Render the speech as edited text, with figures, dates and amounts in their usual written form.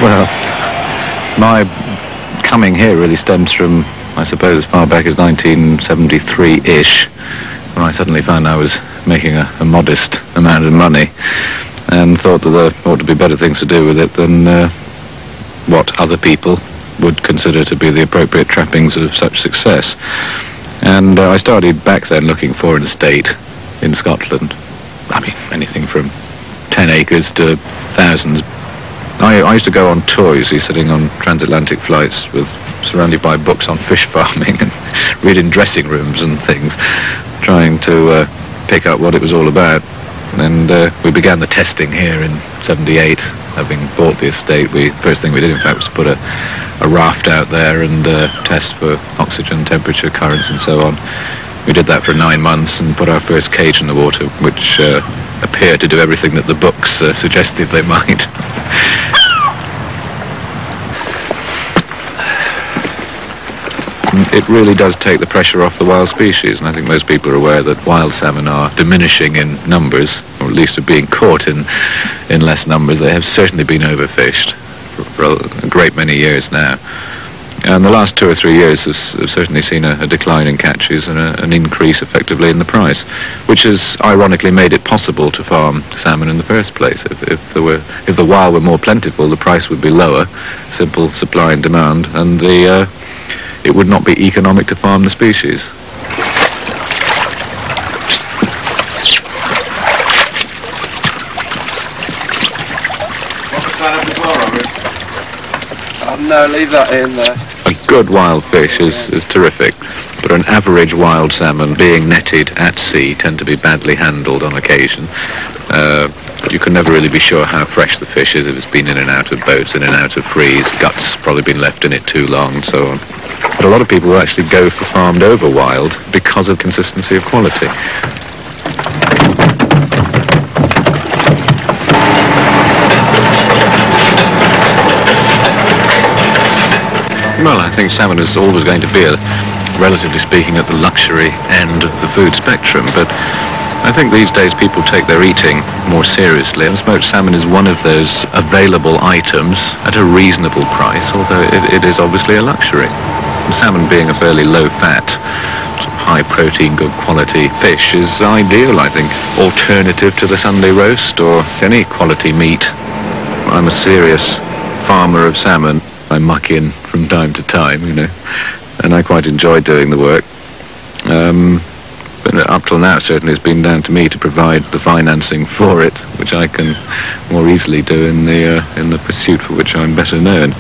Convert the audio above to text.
Well, my coming here really stems from, I suppose, as far back as 1973-ish, when I suddenly found I was making a modest amount of money and thought that there ought to be better things to do with it than what other people would consider to be the appropriate trappings of such success. And I started back then looking for an estate in Scotland. I mean, anything from 10 acres to thousands. I used to go on tour, you see, sitting on transatlantic flights surrounded by books on fish farming and reading dressing rooms and things, trying to pick up what it was all about. And we began the testing here in '78. Having bought the estate, first thing we did, in fact, was to put a raft out there and test for oxygen, temperature, currents and so on. We did that for 9 months and put our first cage in the water, which appeared to do everything that the books suggested they might. It really does take the pressure off the wild species, and I think most people are aware that wild salmon are diminishing in numbers, or at least are being caught in less numbers. They have certainly been overfished for a great many years now. And the last 2 or 3 years have certainly seen a decline in catches and an increase effectively in the price, which has ironically made it possible to farm salmon in the first place. If the wild were more plentiful, the price would be lower, simple supply and demand, and it would not be economic to farm the species. No, leave that in there. A good wild fish is terrific, but an average wild salmon being netted at sea tend to be badly handled on occasion. You can never really be sure how fresh the fish is if it's been in and out of boats, in and out of freeze, guts probably been left in it too long and so on. But a lot of people will actually go for farmed over wild because of consistency of quality. Well, I think salmon is always going to be, relatively speaking, at the luxury end of the food spectrum, but I think these days people take their eating more seriously, and smoked salmon is one of those available items at a reasonable price, although it is obviously a luxury. And salmon being a fairly low-fat, high-protein, good-quality fish is ideal, I think, alternative to the Sunday roast or any quality meat. I'm a serious farmer of salmon. I muck in from time to time, you know, and I quite enjoy doing the work. But up till now, certainly, it's been down to me to provide the financing for it, which I can more easily do in the pursuit for which I'm better known.